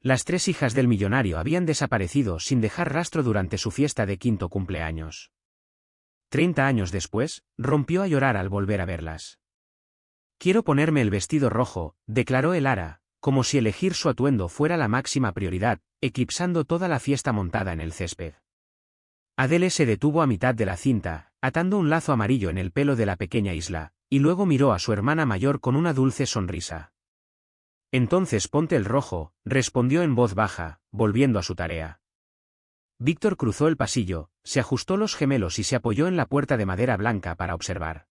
Las 3 hijas del millonario habían desaparecido sin dejar rastro durante su fiesta de 5º cumpleaños. 30 años después, rompió a llorar al volver a verlas. «Quiero ponerme el vestido rojo», declaró Elara, como si elegir su atuendo fuera la máxima prioridad, eclipsando toda la fiesta montada en el césped. Adele se detuvo a mitad de la cinta, atando un lazo amarillo en el pelo de la pequeña Isla, y luego miró a su hermana mayor con una dulce sonrisa. «Entonces ponte el rojo», respondió en voz baja, volviendo a su tarea. Víctor cruzó el pasillo, se ajustó los gemelos y se apoyó en la puerta de madera blanca para observar.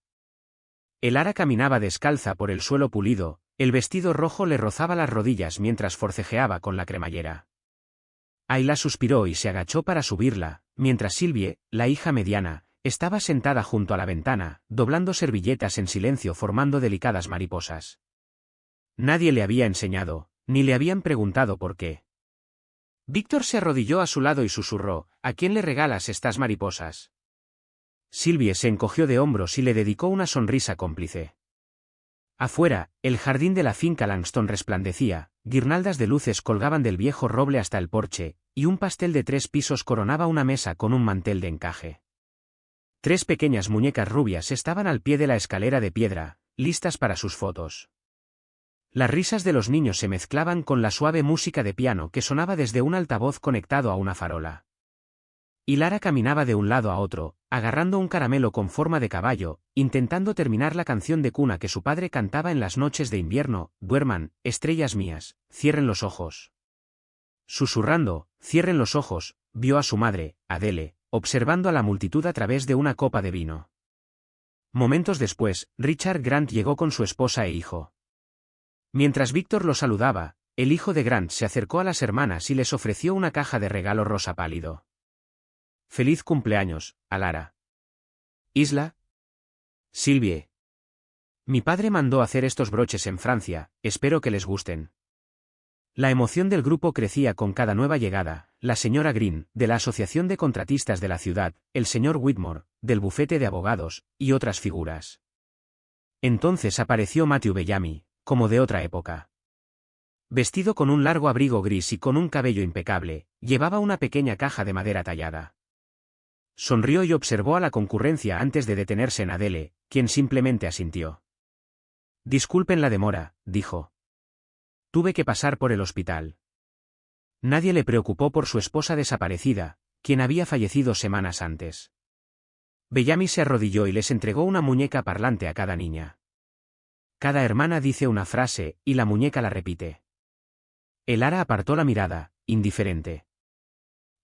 Elara caminaba descalza por el suelo pulido, el vestido rojo le rozaba las rodillas mientras forcejeaba con la cremallera. Ayla suspiró y se agachó para subirla, mientras Sylvie, la hija mediana, estaba sentada junto a la ventana, doblando servilletas en silencio formando delicadas mariposas. Nadie le había enseñado, ni le habían preguntado por qué. Víctor se arrodilló a su lado y susurró: «¿A quién le regalas estas mariposas?». Sylvie se encogió de hombros y le dedicó una sonrisa cómplice. Afuera, el jardín de la finca Langston resplandecía, guirnaldas de luces colgaban del viejo roble hasta el porche, y un pastel de 3 pisos coronaba una mesa con un mantel de encaje. 3 pequeñas muñecas rubias estaban al pie de la escalera de piedra, listas para sus fotos. Las risas de los niños se mezclaban con la suave música de piano que sonaba desde un altavoz conectado a una farola. Y Lara caminaba de un lado a otro, agarrando un caramelo con forma de caballo, intentando terminar la canción de cuna que su padre cantaba en las noches de invierno: «Duerman, estrellas mías, cierren los ojos». Susurrando, «Cierren los ojos», vio a su madre, Adele, observando a la multitud a través de una copa de vino. Momentos después, Richard Grant llegó con su esposa e hijo. Mientras Víctor lo saludaba, el hijo de Grant se acercó a las hermanas y les ofreció una caja de regalo rosa pálido. «Feliz cumpleaños, Alara». «Isla». «Sylvie». «Mi padre mandó hacer estos broches en Francia, espero que les gusten». La emoción del grupo crecía con cada nueva llegada: la señora Green, de la Asociación de Contratistas de la ciudad, el señor Whitmore, del bufete de abogados, y otras figuras. Entonces apareció Matthew Bellamy, como de otra época. Vestido con un largo abrigo gris y con un cabello impecable, llevaba una pequeña caja de madera tallada. Sonrió y observó a la concurrencia antes de detenerse en Adele, quien simplemente asintió. «Disculpen la demora», dijo. «Tuve que pasar por el hospital». Nadie le preocupó por su esposa desaparecida, quien había fallecido semanas antes. Bellamy se arrodilló y les entregó una muñeca parlante a cada niña. Cada hermana dice una frase, y la muñeca la repite. Elara apartó la mirada, indiferente.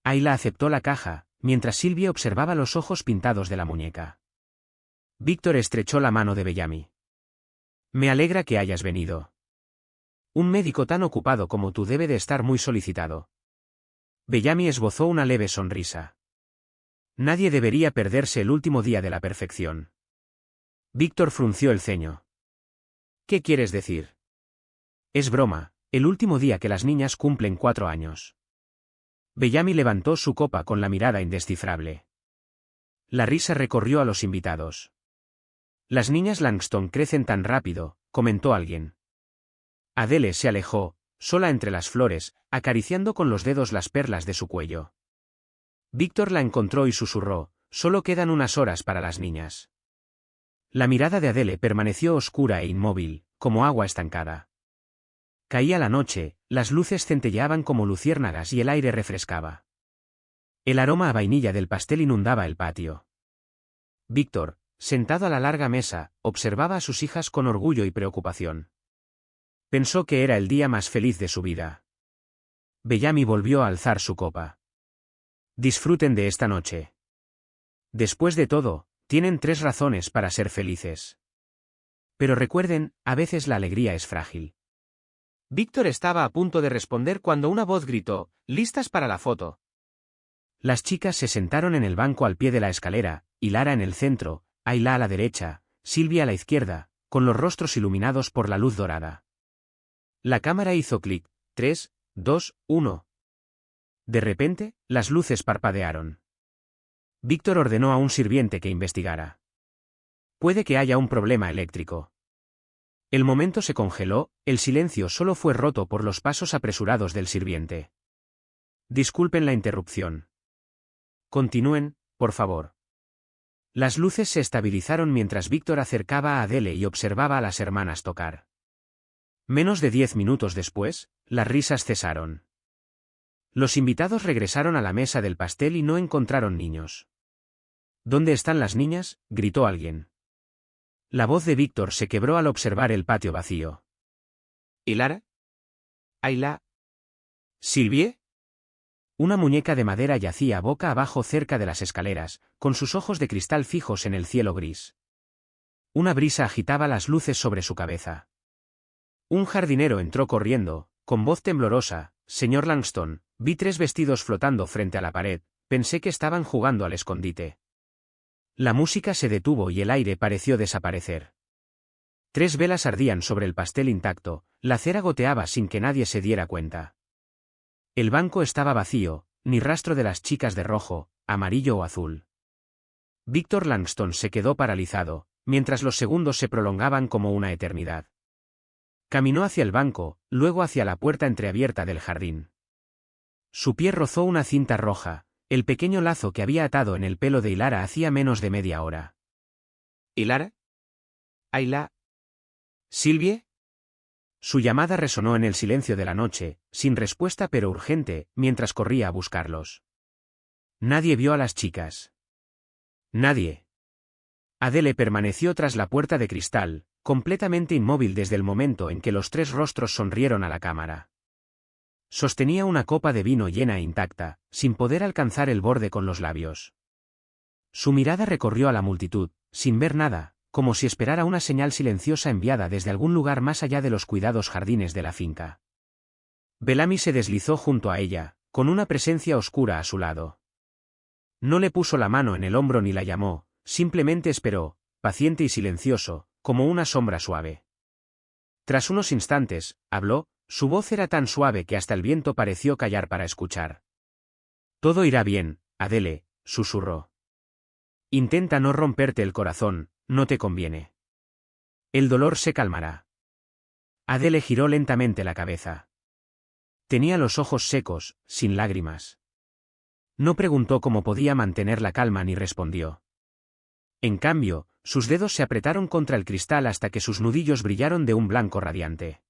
Ayla aceptó la caja, mientras Sylvie observaba los ojos pintados de la muñeca. Víctor estrechó la mano de Bellamy. «Me alegra que hayas venido. Un médico tan ocupado como tú debe de estar muy solicitado». Bellamy esbozó una leve sonrisa. «Nadie debería perderse el último día de la perfección». Víctor frunció el ceño. «¿Qué quieres decir?». «Es broma, el último día que las niñas cumplen 4 años». Bellamy levantó su copa con la mirada indescifrable. La risa recorrió a los invitados. «Las niñas Langston crecen tan rápido», comentó alguien. Adele se alejó, sola entre las flores, acariciando con los dedos las perlas de su cuello. Víctor la encontró y susurró: «Solo quedan unas horas para las niñas». La mirada de Adele permaneció oscura e inmóvil, como agua estancada. Caía la noche, las luces centelleaban como luciérnagas y el aire refrescaba. El aroma a vainilla del pastel inundaba el patio. Víctor, sentado a la larga mesa, observaba a sus hijas con orgullo y preocupación. Pensó que era el día más feliz de su vida. Bellamy volvió a alzar su copa. «Disfruten de esta noche. Después de todo, tienen 3 razones para ser felices. Pero recuerden, a veces la alegría es frágil». Víctor estaba a punto de responder cuando una voz gritó: «¡Listas para la foto!». Las chicas se sentaron en el banco al pie de la escalera, y Lara en el centro, Ayla a la derecha, Sylvie a la izquierda, con los rostros iluminados por la luz dorada. La cámara hizo clic. 3, 2, 1. De repente, las luces parpadearon. Víctor ordenó a un sirviente que investigara. «Puede que haya un problema eléctrico». El momento se congeló, el silencio solo fue roto por los pasos apresurados del sirviente. Disculpen la interrupción. Continúen, por favor. Las luces se estabilizaron mientras Víctor acercaba a Adele y observaba a las hermanas tocar. Menos de 10 minutos después, las risas cesaron. Los invitados regresaron a la mesa del pastel y no encontraron niños. ¿Dónde están las niñas?, gritó alguien. La voz de Víctor se quebró al observar el patio vacío. ¿Y Lara? ¿Ayla? ¿Sylvie? Una muñeca de madera yacía boca abajo cerca de las escaleras, con sus ojos de cristal fijos en el cielo gris. Una brisa agitaba las luces sobre su cabeza. Un jardinero entró corriendo, con voz temblorosa. Señor Langston, vi 3 vestidos flotando frente a la pared, pensé que estaban jugando al escondite. La música se detuvo y el aire pareció desaparecer. 3 velas ardían sobre el pastel intacto, la cera goteaba sin que nadie se diera cuenta. El banco estaba vacío, ni rastro de las chicas de rojo, amarillo o azul. Víctor Langston se quedó paralizado, mientras los segundos se prolongaban como una eternidad. Caminó hacia el banco, luego hacia la puerta entreabierta del jardín. Su pie rozó una cinta roja, el pequeño lazo que había atado en el pelo de Lara hacía menos de media hora. ¿Y Lara? ¿Ayla? ¿Sylvie? Su llamada resonó en el silencio de la noche, sin respuesta pero urgente, mientras corría a buscarlos. Nadie vio a las chicas. Nadie. Adele permaneció tras la puerta de cristal, completamente inmóvil desde el momento en que los 3 rostros sonrieron a la cámara. Sostenía una copa de vino llena e intacta, sin poder alcanzar el borde con los labios. Su mirada recorrió a la multitud, sin ver nada, como si esperara una señal silenciosa enviada desde algún lugar más allá de los cuidados jardines de la finca. Bellamy se deslizó junto a ella, con una presencia oscura a su lado. No le puso la mano en el hombro ni la llamó, simplemente esperó, paciente y silencioso, como una sombra suave. Tras unos instantes, habló, su voz era tan suave que hasta el viento pareció callar para escuchar. Todo irá bien, Adele, susurró. Intenta no romperte el corazón, no te conviene. El dolor se calmará. Adele giró lentamente la cabeza. Tenía los ojos secos, sin lágrimas. No preguntó cómo podía mantener la calma ni respondió. En cambio, sus dedos se apretaron contra el cristal hasta que sus nudillos brillaron de un blanco radiante.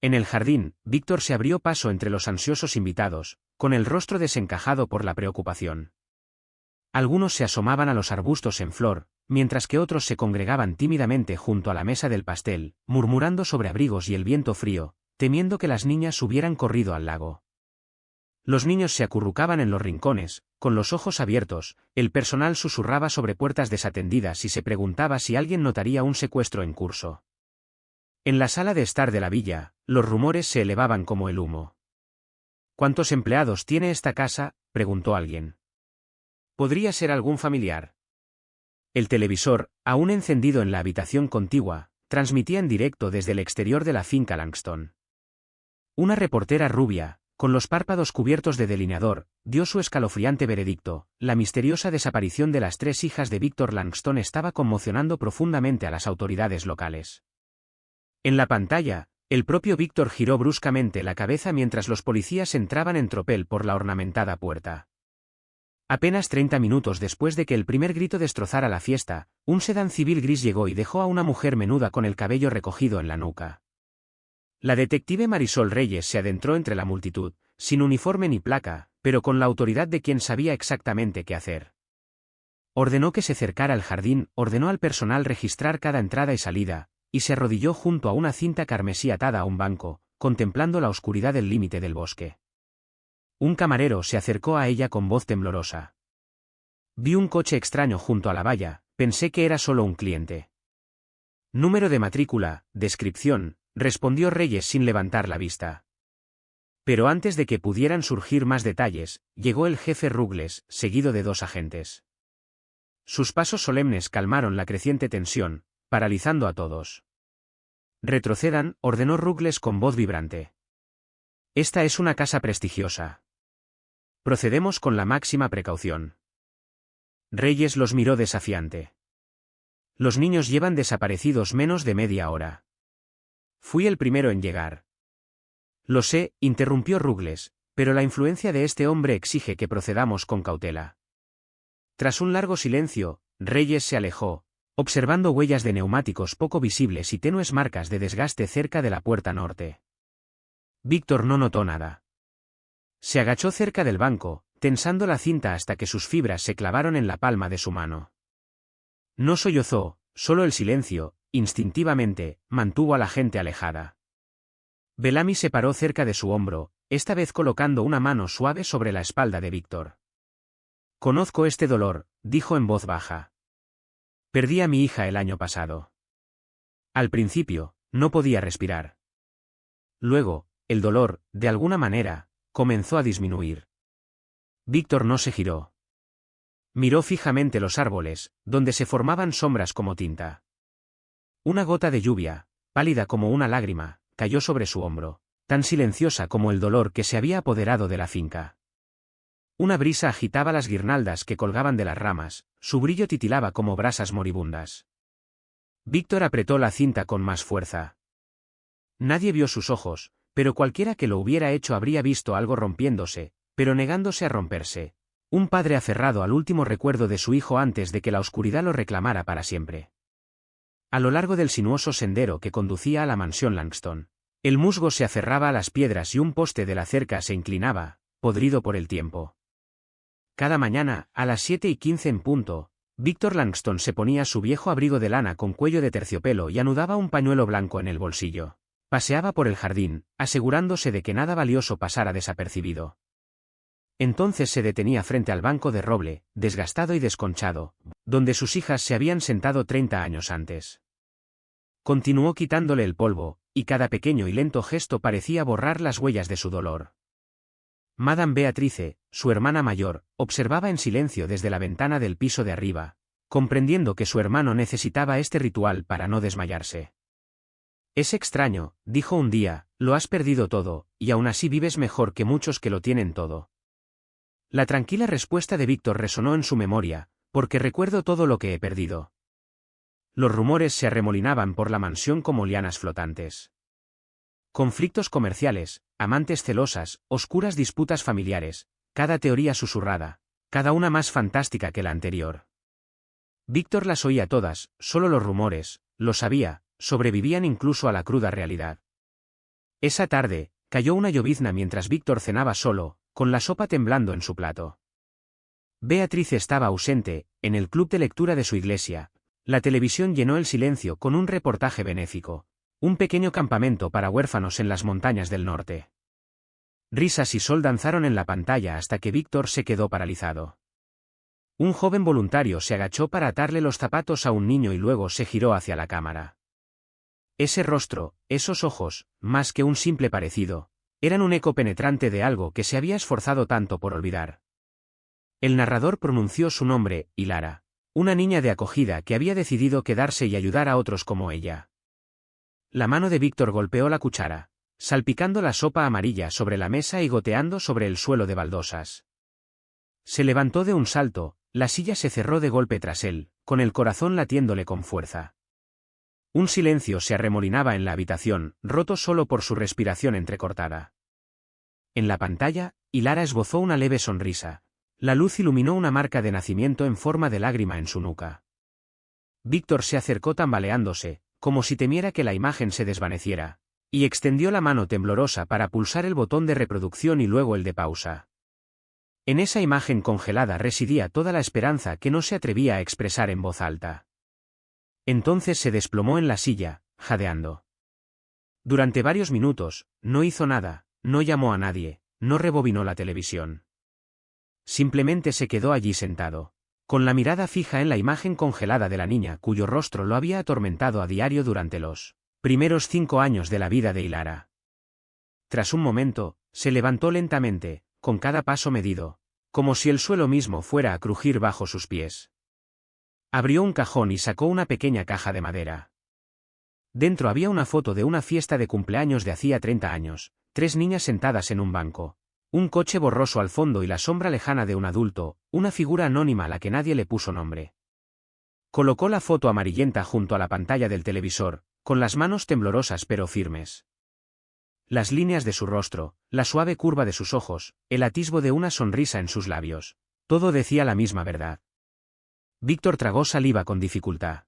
En el jardín, Víctor se abrió paso entre los ansiosos invitados, con el rostro desencajado por la preocupación. Algunos se asomaban a los arbustos en flor, mientras que otros se congregaban tímidamente junto a la mesa del pastel, murmurando sobre abrigos y el viento frío, temiendo que las niñas hubieran corrido al lago. Los niños se acurrucaban en los rincones, con los ojos abiertos, el personal susurraba sobre puertas desatendidas y se preguntaba si alguien notaría un secuestro en curso. En la sala de estar de la villa, los rumores se elevaban como el humo. ¿Cuántos empleados tiene esta casa?, preguntó alguien. ¿Podría ser algún familiar? El televisor, aún encendido en la habitación contigua, transmitía en directo desde el exterior de la finca Langston. Una reportera rubia, con los párpados cubiertos de delineador, dio su escalofriante veredicto: la misteriosa desaparición de las 3 hijas de Víctor Langston estaba conmocionando profundamente a las autoridades locales. En la pantalla, el propio Víctor giró bruscamente la cabeza mientras los policías entraban en tropel por la ornamentada puerta. Apenas 30 minutos después de que el primer grito destrozara la fiesta, un sedán civil gris llegó y dejó a una mujer menuda con el cabello recogido en la nuca. La detective Marisol Reyes se adentró entre la multitud, sin uniforme ni placa, pero con la autoridad de quien sabía exactamente qué hacer. Ordenó que se cercara el jardín, ordenó al personal registrar cada entrada y salida, y se arrodilló junto a una cinta carmesí atada a un banco, contemplando la oscuridad del límite del bosque. Un camarero se acercó a ella con voz temblorosa. Vi un coche extraño junto a la valla, pensé que era solo un cliente. Número de matrícula, descripción, respondió Reyes sin levantar la vista. Pero antes de que pudieran surgir más detalles, llegó el jefe Ruggles, seguido de 2 agentes. Sus pasos solemnes calmaron la creciente tensión, paralizando a todos. Retrocedan, ordenó Ruggles con voz vibrante. Esta es una casa prestigiosa. Procedemos con la máxima precaución. Reyes los miró desafiante. Los niños llevan desaparecidos menos de media hora. Fui el primero en llegar. Lo sé, interrumpió Ruggles, pero la influencia de este hombre exige que procedamos con cautela. Tras un largo silencio, Reyes se alejó, observando huellas de neumáticos poco visibles y tenues marcas de desgaste cerca de la puerta norte. Víctor no notó nada. Se agachó cerca del banco, tensando la cinta hasta que sus fibras se clavaron en la palma de su mano. No sollozó, solo el silencio, instintivamente, mantuvo a la gente alejada. Bellamy se paró cerca de su hombro, esta vez colocando una mano suave sobre la espalda de Víctor. Conozco este dolor, dijo en voz baja. Perdí a mi hija el año pasado. Al principio, no podía respirar. Luego, el dolor, de alguna manera, comenzó a disminuir. Víctor no se giró. Miró fijamente los árboles, donde se formaban sombras como tinta. Una gota de lluvia, pálida como una lágrima, cayó sobre su hombro, tan silenciosa como el dolor que se había apoderado de la finca. Una brisa agitaba las guirnaldas que colgaban de las ramas, su brillo titilaba como brasas moribundas. Víctor apretó la cinta con más fuerza. Nadie vio sus ojos, pero cualquiera que lo hubiera hecho habría visto algo rompiéndose, pero negándose a romperse. Un padre aferrado al último recuerdo de su hijo antes de que la oscuridad lo reclamara para siempre. A lo largo del sinuoso sendero que conducía a la mansión Langston, el musgo se aferraba a las piedras y un poste de la cerca se inclinaba, podrido por el tiempo. Cada mañana, a las 7:15 en punto, Víctor Langston se ponía su viejo abrigo de lana con cuello de terciopelo y anudaba un pañuelo blanco en el bolsillo. Paseaba por el jardín, asegurándose de que nada valioso pasara desapercibido. Entonces se detenía frente al banco de roble, desgastado y desconchado, donde sus hijas se habían sentado 30 años antes. Continuó quitándole el polvo, y cada pequeño y lento gesto parecía borrar las huellas de su dolor. Madame Beatrice, su hermana mayor, observaba en silencio desde la ventana del piso de arriba, comprendiendo que su hermano necesitaba este ritual para no desmayarse. Es extraño, dijo un día, lo has perdido todo, y aún así vives mejor que muchos que lo tienen todo. La tranquila respuesta de Víctor resonó en su memoria, porque recuerdo todo lo que he perdido. Los rumores se arremolinaban por la mansión como lianas flotantes. Conflictos comerciales, amantes celosas, oscuras disputas familiares, cada teoría susurrada, cada una más fantástica que la anterior. Víctor las oía todas, solo los rumores, lo sabía, sobrevivían incluso a la cruda realidad. Esa tarde, cayó una llovizna mientras Víctor cenaba solo, con la sopa temblando en su plato. Beatriz estaba ausente, en el club de lectura de su iglesia. La televisión llenó el silencio con un reportaje benéfico, un pequeño campamento para huérfanos en las montañas del norte. Risas y sol danzaron en la pantalla hasta que Víctor se quedó paralizado. Un joven voluntario se agachó para atarle los zapatos a un niño y luego se giró hacia la cámara. Ese rostro, esos ojos, más que un simple parecido, eran un eco penetrante de algo que se había esforzado tanto por olvidar. El narrador pronunció su nombre, Hilara, una niña de acogida que había decidido quedarse y ayudar a otros como ella. La mano de Víctor golpeó la cuchara, salpicando la sopa amarilla sobre la mesa y goteando sobre el suelo de baldosas. Se levantó de un salto, la silla se cerró de golpe tras él, con el corazón latiéndole con fuerza. Un silencio se arremolinaba en la habitación, roto solo por su respiración entrecortada. En la pantalla, Hilara esbozó una leve sonrisa. La luz iluminó una marca de nacimiento en forma de lágrima en su nuca. Víctor se acercó tambaleándose, como si temiera que la imagen se desvaneciera, y extendió la mano temblorosa para pulsar el botón de reproducción y luego el de pausa. En esa imagen congelada residía toda la esperanza que no se atrevía a expresar en voz alta. Entonces se desplomó en la silla, jadeando. Durante varios minutos, no hizo nada, no llamó a nadie, no rebobinó la televisión. Simplemente se quedó allí sentado, con la mirada fija en la imagen congelada de la niña cuyo rostro lo había atormentado a diario durante los primeros 5 años de la vida de Hilara. Tras un momento, se levantó lentamente, con cada paso medido, como si el suelo mismo fuera a crujir bajo sus pies. Abrió un cajón y sacó una pequeña caja de madera. Dentro había una foto de una fiesta de cumpleaños de hacía 30 años, 3 niñas sentadas en un banco, un coche borroso al fondo y la sombra lejana de un adulto, una figura anónima a la que nadie le puso nombre. Colocó la foto amarillenta junto a la pantalla del televisor, con las manos temblorosas pero firmes. Las líneas de su rostro, la suave curva de sus ojos, el atisbo de una sonrisa en sus labios, todo decía la misma verdad. Víctor tragó saliva con dificultad.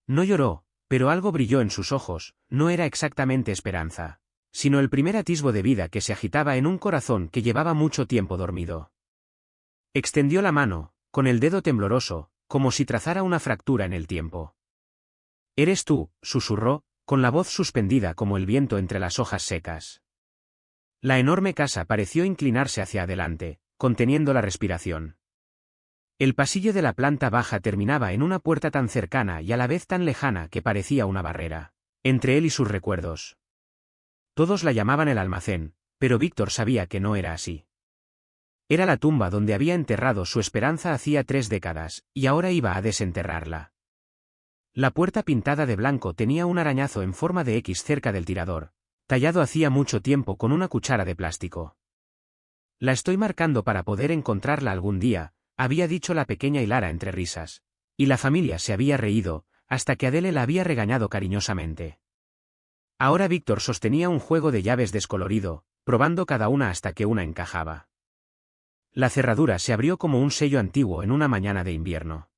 No lloró, pero algo brilló en sus ojos, no era exactamente esperanza, sino el primer atisbo de vida que se agitaba en un corazón que llevaba mucho tiempo dormido. Extendió la mano, con el dedo tembloroso, como si trazara una fractura en el tiempo. «Eres tú», susurró, con la voz suspendida como el viento entre las hojas secas. La enorme casa pareció inclinarse hacia adelante, conteniendo la respiración. El pasillo de la planta baja terminaba en una puerta tan cercana y a la vez tan lejana que parecía una barrera, entre él y sus recuerdos. Todos la llamaban el almacén, pero Víctor sabía que no era así. Era la tumba donde había enterrado su esperanza hacía 3 décadas, y ahora iba a desenterrarla. La puerta pintada de blanco tenía un arañazo en forma de X cerca del tirador, tallado hacía mucho tiempo con una cuchara de plástico. «La estoy marcando para poder encontrarla algún día», había dicho la pequeña Ilara entre risas, y la familia se había reído, hasta que Adele la había regañado cariñosamente. Ahora Víctor sostenía un juego de llaves descolorido, probando cada una hasta que una encajaba. La cerradura se abrió como un sello antiguo en una mañana de invierno.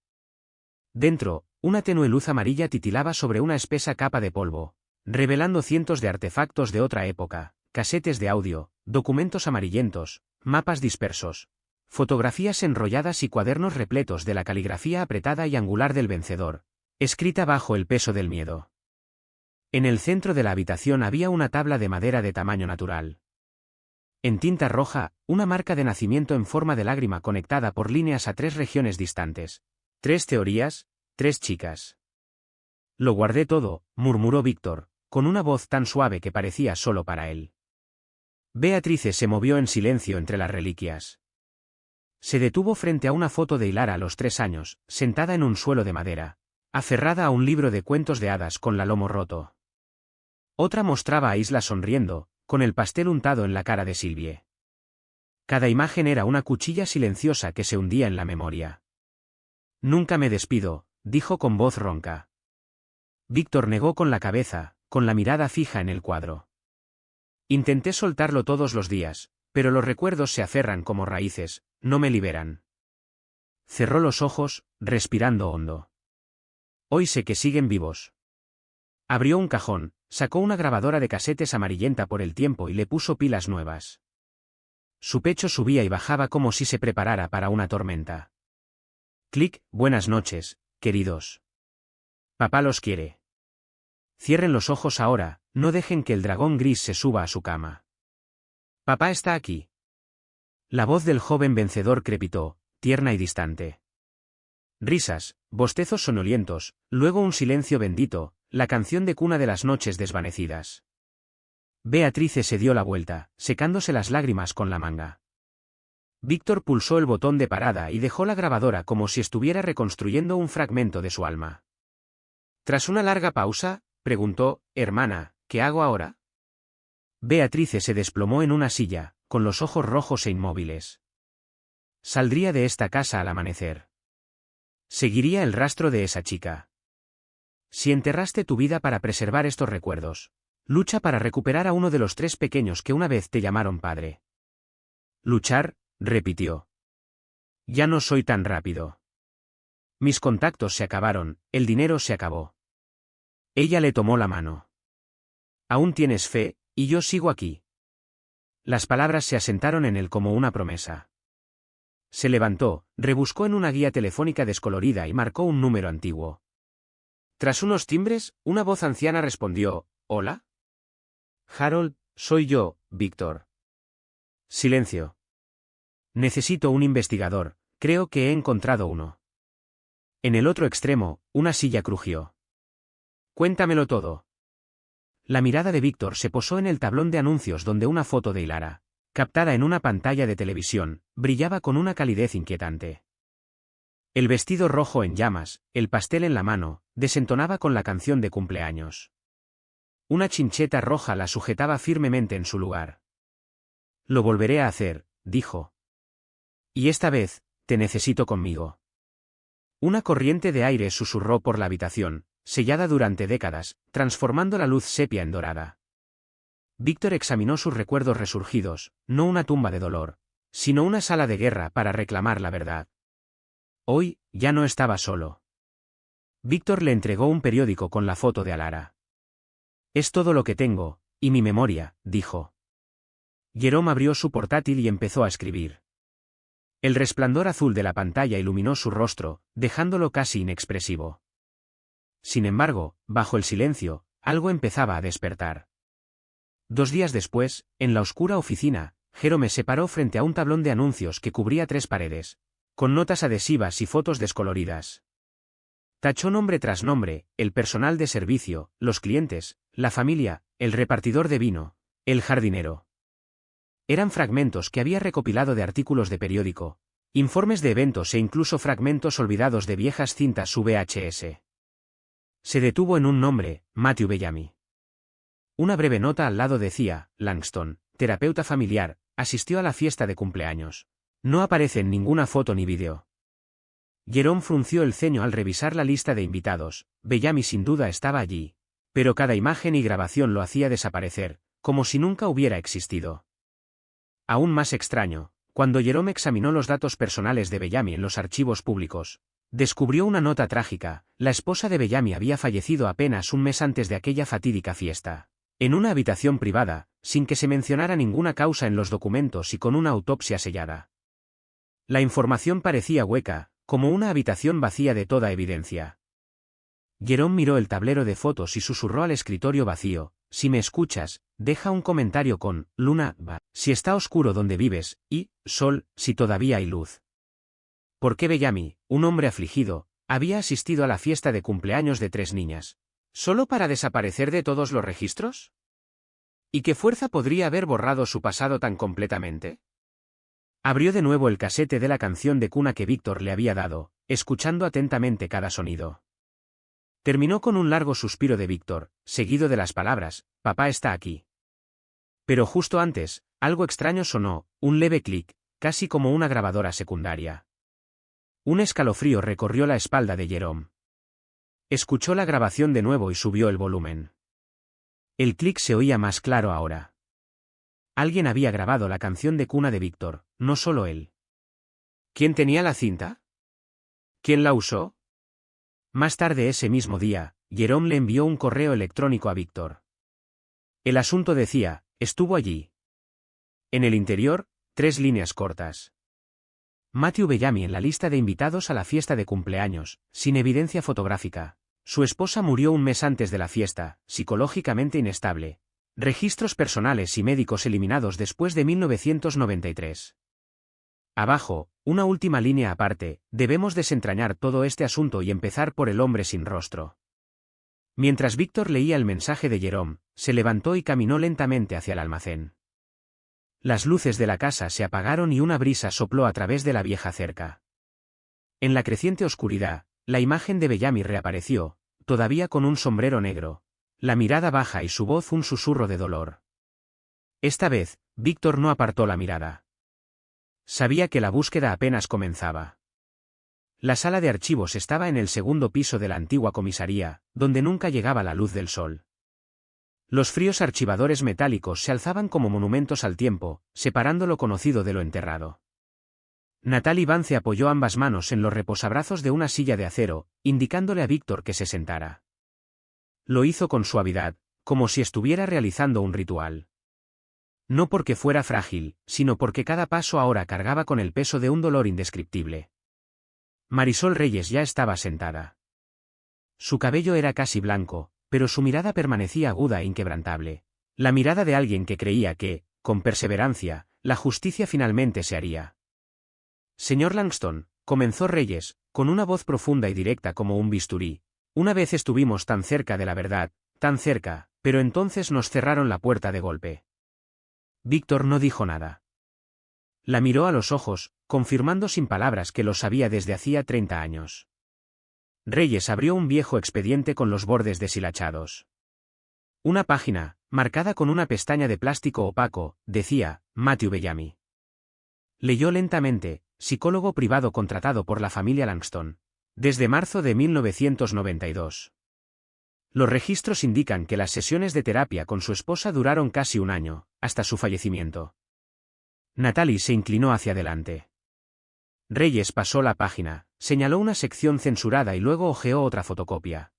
Dentro, una tenue luz amarilla titilaba sobre una espesa capa de polvo, revelando cientos de artefactos de otra época, casetes de audio, documentos amarillentos, mapas dispersos, fotografías enrolladas y cuadernos repletos de la caligrafía apretada y angular del vencedor, escrita bajo el peso del miedo. En el centro de la habitación había una tabla de madera de tamaño natural. En tinta roja, una marca de nacimiento en forma de lágrima conectada por líneas a 3 regiones distantes. 3 teorías, 3 chicas. «Lo guardé todo», murmuró Víctor, con una voz tan suave que parecía solo para él. Beatrice se movió en silencio entre las reliquias. Se detuvo frente a una foto de Ilara a los 3 años, sentada en un suelo de madera, aferrada a un libro de cuentos de hadas con la lomo roto. Otra mostraba a Isla sonriendo, con el pastel untado en la cara de Sylvie. Cada imagen era una cuchilla silenciosa que se hundía en la memoria. «Nunca me despido», dijo con voz ronca. Víctor negó con la cabeza, con la mirada fija en el cuadro. «Intenté soltarlo todos los días, pero los recuerdos se aferran como raíces, no me liberan». Cerró los ojos, respirando hondo. «Hoy sé que siguen vivos». Abrió un cajón, sacó una grabadora de casetes amarillenta por el tiempo y le puso pilas nuevas. Su pecho subía y bajaba como si se preparara para una tormenta. «Clic, buenas noches, queridos. Papá los quiere. Cierren los ojos ahora, no dejen que el dragón gris se suba a su cama. Papá está aquí». La voz del joven vencedor crepitó, tierna y distante. Risas, bostezos sonolientos, luego un silencio bendito, la canción de cuna de las noches desvanecidas. Beatrice se dio la vuelta, secándose las lágrimas con la manga. Víctor pulsó el botón de parada y dejó la grabadora como si estuviera reconstruyendo un fragmento de su alma. Tras una larga pausa, preguntó: «Hermana, ¿qué hago ahora?». Beatrice se desplomó en una silla, con los ojos rojos e inmóviles. Saldría de esta casa al amanecer. Seguiría el rastro de esa chica. Si enterraste tu vida para preservar estos recuerdos, lucha para recuperar a uno de los 3 pequeños que una vez te llamaron padre. «Luchar», repitió. «Ya no soy tan rápido. Mis contactos se acabaron, el dinero se acabó». Ella le tomó la mano. «Aún tienes fe, y yo sigo aquí». Las palabras se asentaron en él como una promesa. Se levantó, rebuscó en una guía telefónica descolorida y marcó un número antiguo. Tras unos timbres, una voz anciana respondió: «¿Hola?» «Harold, soy yo, Víctor». Silencio. «Necesito un investigador, creo que he encontrado uno». En el otro extremo, una silla crujió. «Cuéntamelo todo». La mirada de Víctor se posó en el tablón de anuncios donde una foto de Ilara, captada en una pantalla de televisión, brillaba con una calidez inquietante. El vestido rojo en llamas, el pastel en la mano, desentonaba con la canción de cumpleaños. Una chincheta roja la sujetaba firmemente en su lugar. «Lo volveré a hacer», dijo. «Y esta vez, te necesito conmigo». Una corriente de aire susurró por la habitación, sellada durante décadas, transformando la luz sepia en dorada. Víctor examinó sus recuerdos resurgidos, no una tumba de dolor, sino una sala de guerra para reclamar la verdad. Hoy, ya no estaba solo. Víctor le entregó un periódico con la foto de Alara. «Es todo lo que tengo, y mi memoria», dijo. Jerome abrió su portátil y empezó a escribir. El resplandor azul de la pantalla iluminó su rostro, dejándolo casi inexpresivo. Sin embargo, bajo el silencio, algo empezaba a despertar. 2 días después, en la oscura oficina, Jerome se paró frente a un tablón de anuncios que cubría 3 paredes, con notas adhesivas y fotos descoloridas. Tachó nombre tras nombre, el personal de servicio, los clientes, la familia, el repartidor de vino, el jardinero. Eran fragmentos que había recopilado de artículos de periódico, informes de eventos e incluso fragmentos olvidados de viejas cintas VHS. Se detuvo en un nombre, Matthew Bellamy. Una breve nota al lado decía, Langston, terapeuta familiar, asistió a la fiesta de cumpleaños. No aparece en ninguna foto ni vídeo. Jerome frunció el ceño al revisar la lista de invitados. Bellamy sin duda estaba allí, pero cada imagen y grabación lo hacía desaparecer, como si nunca hubiera existido. Aún más extraño, cuando Jerome examinó los datos personales de Bellamy en los archivos públicos, descubrió una nota trágica. La esposa de Bellamy había fallecido apenas un mes antes de aquella fatídica fiesta, en una habitación privada, sin que se mencionara ninguna causa en los documentos y con una autopsia sellada. La información parecía hueca, como una habitación vacía de toda evidencia. Jerome miró el tablero de fotos y susurró al escritorio vacío, «Si me escuchas, deja un comentario con, luna, va, si está oscuro donde vives, y, sol, si todavía hay luz». ¿Por qué Bellamy, un hombre afligido, había asistido a la fiesta de cumpleaños de 3 niñas? ¿Solo para desaparecer de todos los registros? ¿Y qué fuerza podría haber borrado su pasado tan completamente? Abrió de nuevo el casete de la canción de cuna que Víctor le había dado, escuchando atentamente cada sonido. Terminó con un largo suspiro de Víctor, seguido de las palabras, «Papá está aquí». Pero justo antes, algo extraño sonó, un leve clic, casi como una grabadora secundaria. Un escalofrío recorrió la espalda de Jerome. Escuchó la grabación de nuevo y subió el volumen. El clic se oía más claro ahora. Alguien había grabado la canción de cuna de Víctor, no solo él. ¿Quién tenía la cinta? ¿Quién la usó? Más tarde ese mismo día, Jerome le envió un correo electrónico a Víctor. El asunto decía, estuvo allí. En el interior, 3 líneas cortas. Matthew Bellamy en la lista de invitados a la fiesta de cumpleaños, sin evidencia fotográfica. Su esposa murió un mes antes de la fiesta, psicológicamente inestable. Registros personales y médicos eliminados después de 1993. Abajo, una última línea aparte, debemos desentrañar todo este asunto y empezar por el hombre sin rostro. Mientras Víctor leía el mensaje de Jerome, se levantó y caminó lentamente hacia el almacén. Las luces de la casa se apagaron y una brisa sopló a través de la vieja cerca. En la creciente oscuridad, la imagen de Bellamy reapareció, todavía con un sombrero negro, la mirada baja y su voz un susurro de dolor. Esta vez, Víctor no apartó la mirada. Sabía que la búsqueda apenas comenzaba. La sala de archivos estaba en el 2º piso de la antigua comisaría, donde nunca llegaba la luz del sol. Los fríos archivadores metálicos se alzaban como monumentos al tiempo, separando lo conocido de lo enterrado. Natalie Vance apoyó ambas manos en los reposabrazos de una silla de acero, indicándole a Víctor que se sentara. Lo hizo con suavidad, como si estuviera realizando un ritual. No porque fuera frágil, sino porque cada paso ahora cargaba con el peso de un dolor indescriptible. Marisol Reyes ya estaba sentada. Su cabello era casi blanco, pero su mirada permanecía aguda e inquebrantable. La mirada de alguien que creía que, con perseverancia, la justicia finalmente se haría. Señor Langston, comenzó Reyes, con una voz profunda y directa como un bisturí. Una vez estuvimos tan cerca de la verdad, tan cerca, pero entonces nos cerraron la puerta de golpe. Víctor no dijo nada. La miró a los ojos, confirmando sin palabras que lo sabía desde hacía 30 años. Reyes abrió un viejo expediente con los bordes deshilachados. Una página, marcada con una pestaña de plástico opaco, decía, Matthew Bellamy. Leyó lentamente, psicólogo privado contratado por la familia Langston. Desde marzo de 1992. Los registros indican que las sesiones de terapia con su esposa duraron casi un año, hasta su fallecimiento. Natalie se inclinó hacia adelante. Reyes pasó la página, señaló una sección censurada y luego hojeó otra fotocopia.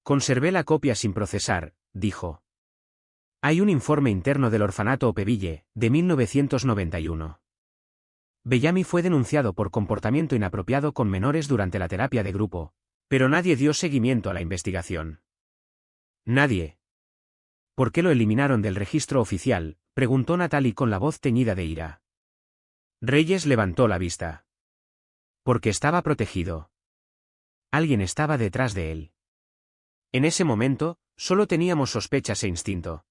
Conservé la copia sin procesar, dijo. Hay un informe interno del orfanato Opeville, de 1991. Bellamy fue denunciado por comportamiento inapropiado con menores durante la terapia de grupo, pero nadie dio seguimiento a la investigación. Nadie. ¿Por qué lo eliminaron del registro oficial?, preguntó Natalie con la voz teñida de ira. Reyes levantó la vista. Porque estaba protegido. Alguien estaba detrás de él. En ese momento, solo teníamos sospechas e instinto.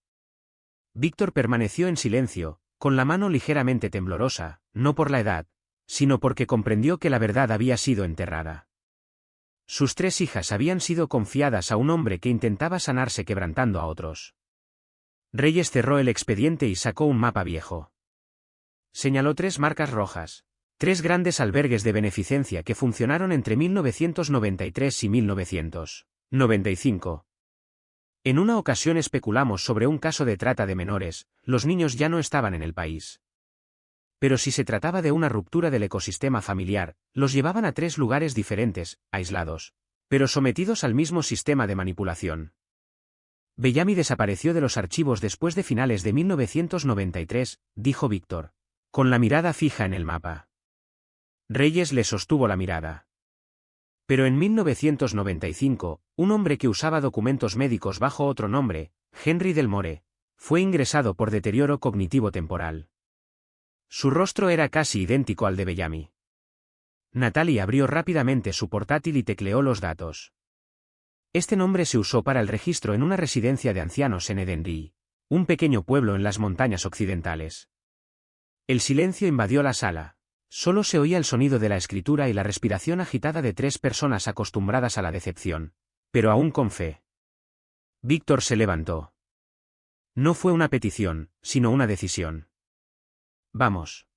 Víctor permaneció en silencio, con la mano ligeramente temblorosa, no por la edad, sino porque comprendió que la verdad había sido enterrada. Sus 3 hijas habían sido confiadas a un hombre que intentaba sanarse quebrantando a otros. Reyes cerró el expediente y sacó un mapa viejo. Señaló 3 marcas rojas, 3 grandes albergues de beneficencia que funcionaron entre 1993 y 1995. En una ocasión especulamos sobre un caso de trata de menores, los niños ya no estaban en el país. Pero si se trataba de una ruptura del ecosistema familiar, los llevaban a 3 lugares diferentes, aislados, pero sometidos al mismo sistema de manipulación. Bellamy desapareció de los archivos después de finales de 1993, dijo Víctor, con la mirada fija en el mapa. Reyes le sostuvo la mirada. Pero en 1995, un hombre que usaba documentos médicos bajo otro nombre, Henry Delmore, fue ingresado por deterioro cognitivo temporal. Su rostro era casi idéntico al de Bellamy. Natalie abrió rápidamente su portátil y tecleó los datos. Este nombre se usó para el registro en una residencia de ancianos en Edenry, un pequeño pueblo en las montañas occidentales. El silencio invadió la sala. Solo se oía el sonido de la escritura y la respiración agitada de 3 personas acostumbradas a la decepción, pero aún con fe. Víctor se levantó. No fue una petición, sino una decisión. Vamos.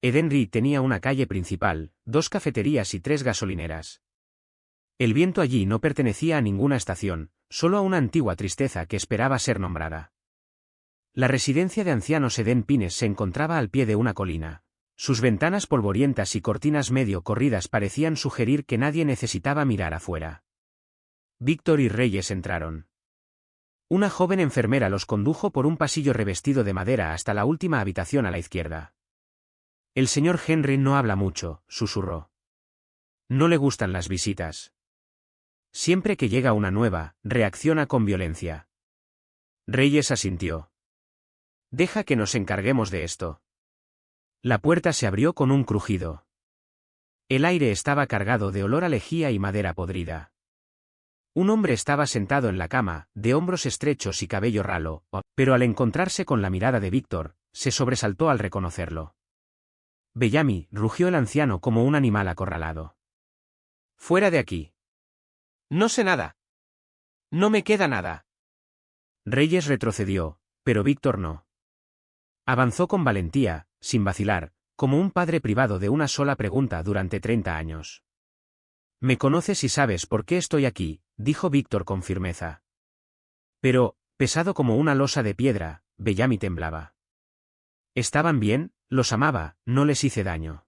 Edenry tenía una calle principal, 2 cafeterías y 3 gasolineras. El viento allí no pertenecía a ninguna estación, solo a una antigua tristeza que esperaba ser nombrada. La residencia de ancianos Eden Pines se encontraba al pie de una colina. Sus ventanas polvorientas y cortinas medio corridas parecían sugerir que nadie necesitaba mirar afuera. Víctor y Reyes entraron. Una joven enfermera los condujo por un pasillo revestido de madera hasta la última habitación a la izquierda. El señor Henry no habla mucho, susurró. No le gustan las visitas. Siempre que llega una nueva, reacciona con violencia. Reyes asintió. Deja que nos encarguemos de esto. La puerta se abrió con un crujido. El aire estaba cargado de olor a lejía y madera podrida. Un hombre estaba sentado en la cama, de hombros estrechos y cabello ralo, pero al encontrarse con la mirada de Víctor, se sobresaltó al reconocerlo. Bellamy, rugió el anciano como un animal acorralado. Fuera de aquí. No sé nada. No me queda nada. Reyes retrocedió, pero Víctor no. Avanzó con valentía, sin vacilar, como un padre privado de una sola pregunta durante 30 años. Me conoces y sabes por qué estoy aquí, dijo Víctor con firmeza. Pero, pesado como una losa de piedra, Bellamy temblaba. ¿Estaban bien? Los amaba, no les hice daño.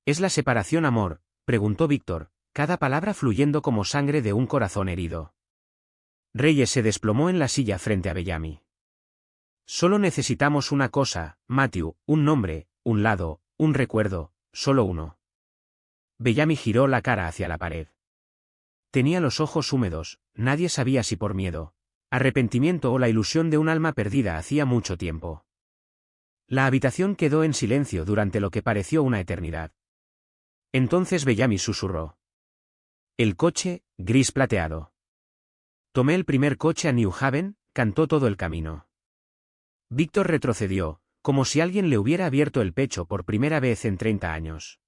¿Es la separación amor?, preguntó Víctor, cada palabra fluyendo como sangre de un corazón herido. Reyes se desplomó en la silla frente a Bellamy. Solo necesitamos una cosa, Matthew, un nombre, un lado, un recuerdo, solo uno. Bellamy giró la cara hacia la pared. Tenía los ojos húmedos, nadie sabía si por miedo, arrepentimiento o la ilusión de un alma perdida hacía mucho tiempo. La habitación quedó en silencio durante lo que pareció una eternidad. Entonces Bellamy susurró. El coche, gris plateado. Tomé el primer coche a New Haven, cantó todo el camino. Víctor retrocedió, como si alguien le hubiera abierto el pecho por primera vez en 30 años.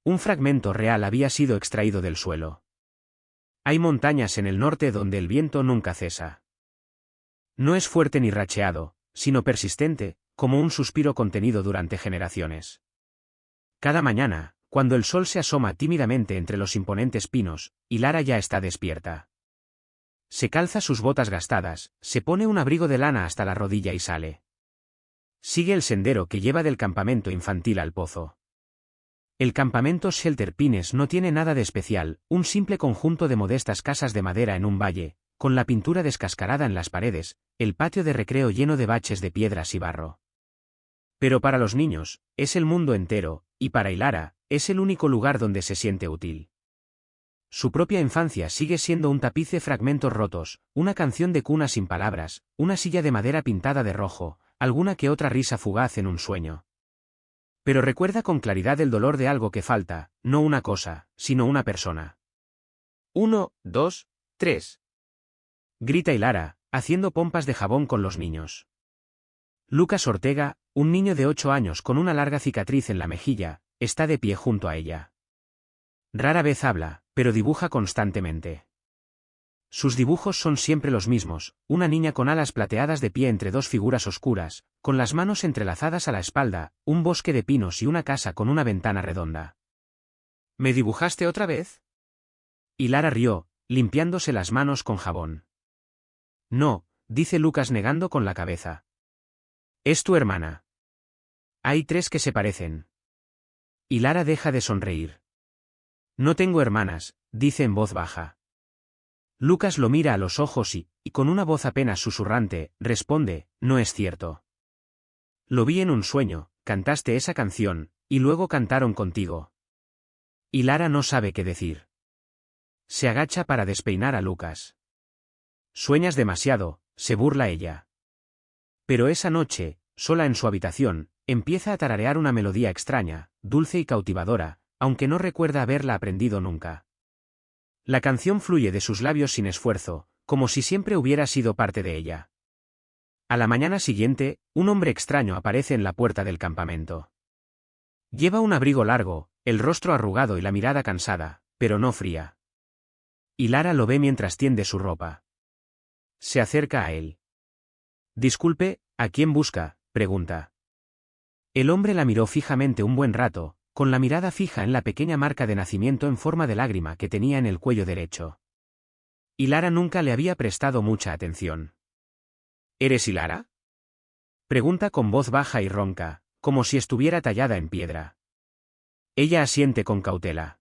Un fragmento real había sido extraído del suelo. Hay montañas en el norte donde el viento nunca cesa. No es fuerte ni racheado, sino persistente, como un suspiro contenido durante generaciones. Cada mañana, cuando el sol se asoma tímidamente entre los imponentes pinos, y Lara ya está despierta. Se calza sus botas gastadas, se pone un abrigo de lana hasta la rodilla y sale. Sigue el sendero que lleva del campamento infantil al pozo. El campamento Shelter Pines no tiene nada de especial, un simple conjunto de modestas casas de madera en un valle, con la pintura descascarada en las paredes, el patio de recreo lleno de baches de piedras y barro. Pero para los niños, es el mundo entero, y para Ilara, es el único lugar donde se siente útil. Su propia infancia sigue siendo un tapiz de fragmentos rotos, una canción de cuna sin palabras, una silla de madera pintada de rojo, alguna que otra risa fugaz en un sueño. Pero recuerda con claridad el dolor de algo que falta, no una cosa, sino una persona. 1, 2, 3. Grita Ilara, haciendo pompas de jabón con los niños. Lucas Ortega, un niño de 8 años con una larga cicatriz en la mejilla, está de pie junto a ella. Rara vez habla, pero dibuja constantemente. Sus dibujos son siempre los mismos, una niña con alas plateadas de pie entre dos figuras oscuras, con las manos entrelazadas a la espalda, un bosque de pinos y una casa con una ventana redonda. ¿Me dibujaste otra vez? Ilara rió, limpiándose las manos con jabón. No, dice Lucas negando con la cabeza. Es tu hermana. Hay 3 que se parecen. Ilara deja de sonreír. No tengo hermanas, dice en voz baja. Lucas lo mira a los ojos y con una voz apenas susurrante, responde, no es cierto. Lo vi en un sueño, cantaste esa canción, y luego cantaron contigo. Ilara no sabe qué decir. Se agacha para despeinar a Lucas. Sueñas demasiado, se burla ella. Pero esa noche, sola en su habitación, empieza a tararear una melodía extraña, dulce y cautivadora, aunque no recuerda haberla aprendido nunca. La canción fluye de sus labios sin esfuerzo, como si siempre hubiera sido parte de ella. A la mañana siguiente, un hombre extraño aparece en la puerta del campamento. Lleva un abrigo largo, el rostro arrugado y la mirada cansada, pero no fría. Ilara lo ve mientras tiende su ropa. Se acerca a él. Disculpe, ¿a quién busca?, pregunta. El hombre la miró fijamente un buen rato, con la mirada fija en la pequeña marca de nacimiento en forma de lágrima que tenía en el cuello derecho. Ilara nunca le había prestado mucha atención. ¿Eres Ilara?, pregunta con voz baja y ronca, como si estuviera tallada en piedra. Ella asiente con cautela.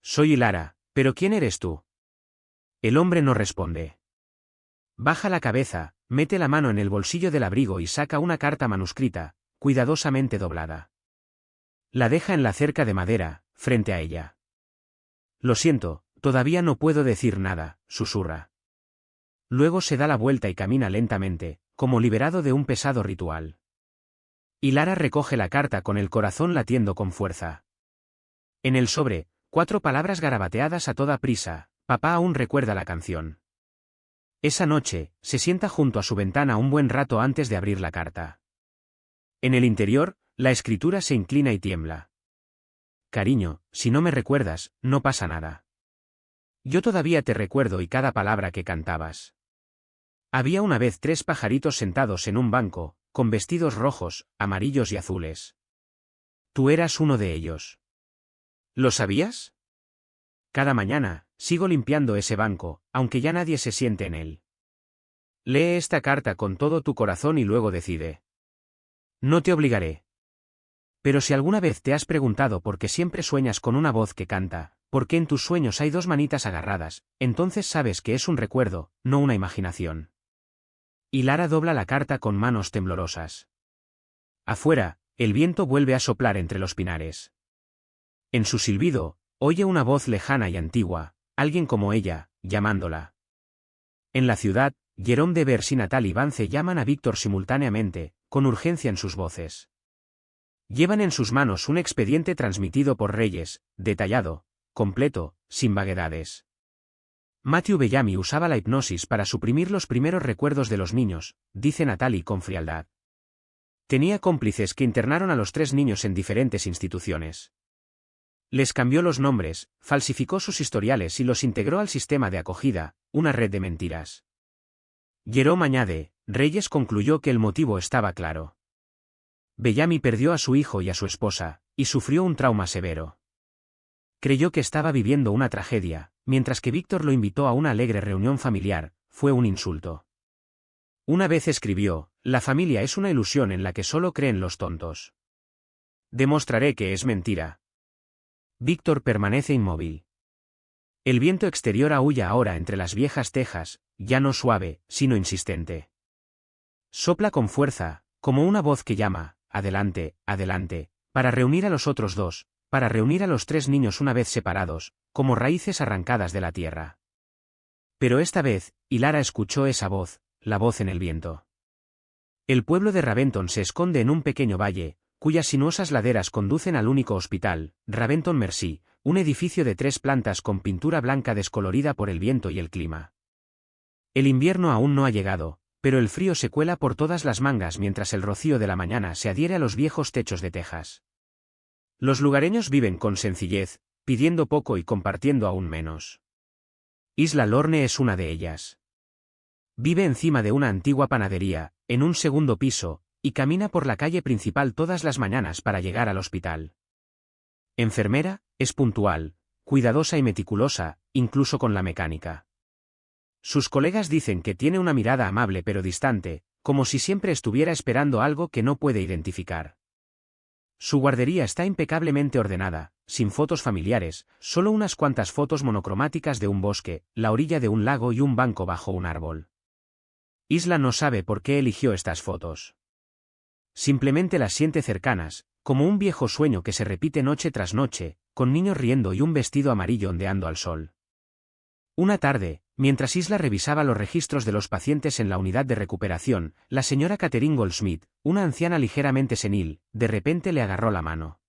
Soy Ilara, pero ¿quién eres tú? El hombre no responde. Baja la cabeza, mete la mano en el bolsillo del abrigo y saca una carta manuscrita, cuidadosamente doblada. La deja en la cerca de madera, frente a ella. Lo siento, todavía no puedo decir nada, susurra. Luego se da la vuelta y camina lentamente, como liberado de un pesado ritual. Ilara recoge la carta con el corazón latiendo con fuerza. En el sobre, 4 palabras garabateadas a toda prisa, papá aún recuerda la canción. Esa noche, se sienta junto a su ventana un buen rato antes de abrir la carta. En el interior, la escritura se inclina y tiembla. Cariño, si no me recuerdas, no pasa nada. Yo todavía te recuerdo y cada palabra que cantabas. Había una vez 3 pajaritos sentados en un banco, con vestidos rojos, amarillos y azules. Tú eras uno de ellos. ¿Lo sabías? Cada mañana, sigo limpiando ese banco, aunque ya nadie se siente en él. Lee esta carta con todo tu corazón y luego decide. No te obligaré. Pero si alguna vez te has preguntado por qué siempre sueñas con una voz que canta, por qué en tus sueños hay 2 manitas agarradas, entonces sabes que es un recuerdo, no una imaginación. Ilara dobla la carta con manos temblorosas. Afuera, el viento vuelve a soplar entre los pinares. En su silbido, oye una voz lejana y antigua, alguien como ella, llamándola. En la ciudad, Jerome Devers y Natalie Vance llaman a Víctor simultáneamente, con urgencia en sus voces. Llevan en sus manos un expediente transmitido por Reyes, detallado, completo, sin vaguedades. Matthew Bellamy usaba la hipnosis para suprimir los primeros recuerdos de los niños, dice Natalie con frialdad. Tenía cómplices que internaron a los 3 niños en diferentes instituciones. Les cambió los nombres, falsificó sus historiales y los integró al sistema de acogida, una red de mentiras. Jerome añade, Reyes concluyó que el motivo estaba claro. Bellamy perdió a su hijo y a su esposa, y sufrió un trauma severo. Creyó que estaba viviendo una tragedia, mientras que Víctor lo invitó a una alegre reunión familiar. Fue un insulto. Una vez escribió: «La familia es una ilusión en la que solo creen los tontos. Demostraré que es mentira». Víctor permanece inmóvil. El viento exterior aúlla ahora entre las viejas tejas, ya no suave, sino insistente. Sopla con fuerza, como una voz que llama: «Adelante, adelante», para reunir a los otros dos, para reunir a los 3 niños una vez separados, como raíces arrancadas de la tierra. Pero esta vez, Hilara escuchó esa voz, la voz en el viento. El pueblo de Raventon se esconde en un pequeño valle, cuyas sinuosas laderas conducen al único hospital, Raventon Mercy, un edificio de 3 plantas con pintura blanca descolorida por el viento y el clima. El invierno aún no ha llegado, pero el frío se cuela por todas las mangas mientras el rocío de la mañana se adhiere a los viejos techos de tejas. Los lugareños viven con sencillez, pidiendo poco y compartiendo aún menos. Isla Lorne es una de ellas. Vive encima de una antigua panadería, en un segundo piso, y camina por la calle principal todas las mañanas para llegar al hospital. Enfermera, es puntual, cuidadosa y meticulosa, incluso con la mecánica. Sus colegas dicen que tiene una mirada amable pero distante, como si siempre estuviera esperando algo que no puede identificar. Su guardería está impecablemente ordenada, sin fotos familiares, solo unas cuantas fotos monocromáticas de un bosque, la orilla de un lago y un banco bajo un árbol. Isla no sabe por qué eligió estas fotos. Simplemente las siente cercanas, como un viejo sueño que se repite noche tras noche, con niños riendo y un vestido amarillo ondeando al sol. Una tarde, mientras Isla revisaba los registros de los pacientes en la unidad de recuperación, la señora Catherine Goldsmith, una anciana ligeramente senil, de repente le agarró la mano.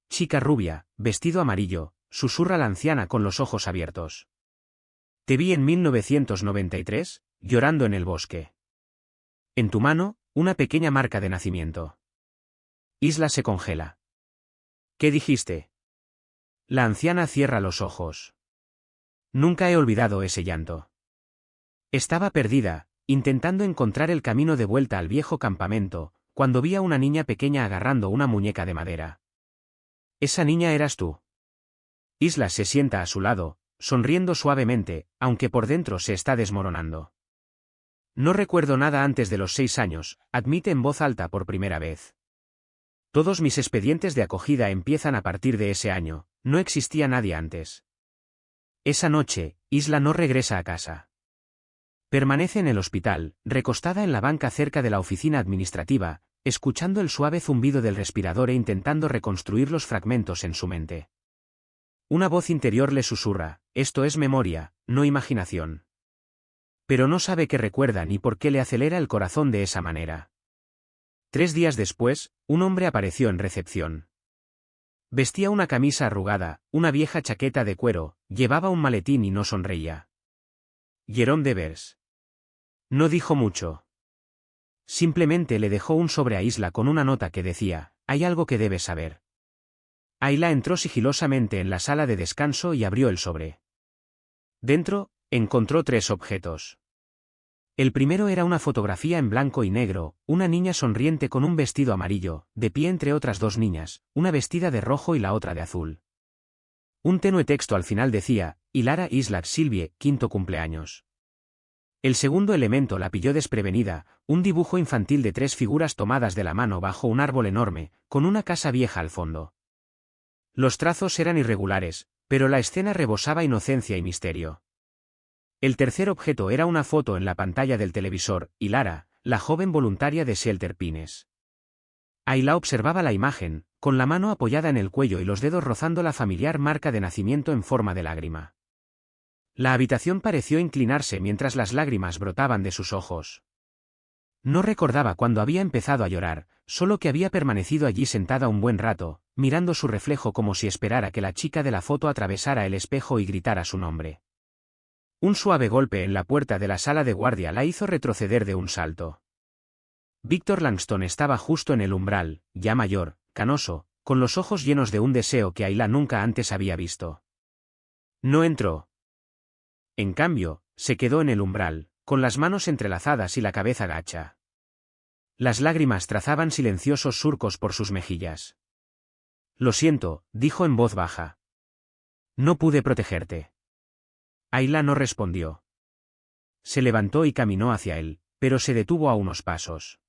«Chica rubia, vestido amarillo», susurra la anciana con los ojos abiertos. «Te vi en 1993, llorando en el bosque. En tu mano, una pequeña marca de nacimiento». Isla se congela. «¿Qué dijiste?» La anciana cierra los ojos. «Nunca he olvidado ese llanto. Estaba perdida, intentando encontrar el camino de vuelta al viejo campamento, cuando vi a una niña pequeña agarrando una muñeca de madera. Esa niña eras tú». Isla se sienta a su lado, sonriendo suavemente, aunque por dentro se está desmoronando. «No recuerdo nada antes de los 6 años», admite en voz alta por primera vez. «Todos mis expedientes de acogida empiezan a partir de ese año, no existía nadie antes». Esa noche, Isla no regresa a casa. Permanece en el hospital, recostada en la banca cerca de la oficina administrativa, escuchando el suave zumbido del respirador e intentando reconstruir los fragmentos en su mente. Una voz interior le susurra: «Esto es memoria, no imaginación». Pero no sabe qué recuerda ni por qué le acelera el corazón de esa manera. 3 días después, un hombre apareció en recepción. Vestía una camisa arrugada, una vieja chaqueta de cuero, llevaba un maletín y no sonreía. Jerome Devers. No dijo mucho. Simplemente le dejó un sobre a Isla con una nota que decía: «Hay algo que debes saber». Ayla entró sigilosamente en la sala de descanso y abrió el sobre. Dentro, encontró 3 objetos. El primero era una fotografía en blanco y negro, una niña sonriente con un vestido amarillo, de pie entre otras 2 niñas, una vestida de rojo y la otra de azul. Un tenue texto al final decía: «Hilara Isla Silvie, 5º cumpleaños». El segundo elemento la pilló desprevenida, un dibujo infantil de 3 figuras tomadas de la mano bajo un árbol enorme, con una casa vieja al fondo. Los trazos eran irregulares, pero la escena rebosaba inocencia y misterio. El tercer objeto era una foto en la pantalla del televisor: Hilara, la joven voluntaria de Shelter Pines. Ayla observaba la imagen, con la mano apoyada en el cuello y los dedos rozando la familiar marca de nacimiento en forma de lágrima. La habitación pareció inclinarse mientras las lágrimas brotaban de sus ojos. No recordaba cuándo había empezado a llorar, solo que había permanecido allí sentada un buen rato, mirando su reflejo como si esperara que la chica de la foto atravesara el espejo y gritara su nombre. Un suave golpe en la puerta de la sala de guardia la hizo retroceder de un salto. Victor Langston estaba justo en el umbral, ya mayor, canoso, con los ojos llenos de un deseo que Ayla nunca antes había visto. No entró. En cambio, se quedó en el umbral, con las manos entrelazadas y la cabeza gacha. Las lágrimas trazaban silenciosos surcos por sus mejillas. «Lo siento», dijo en voz baja. No pude protegerte. Ayla no respondió. Se levantó y caminó hacia él, pero se detuvo a unos pasos.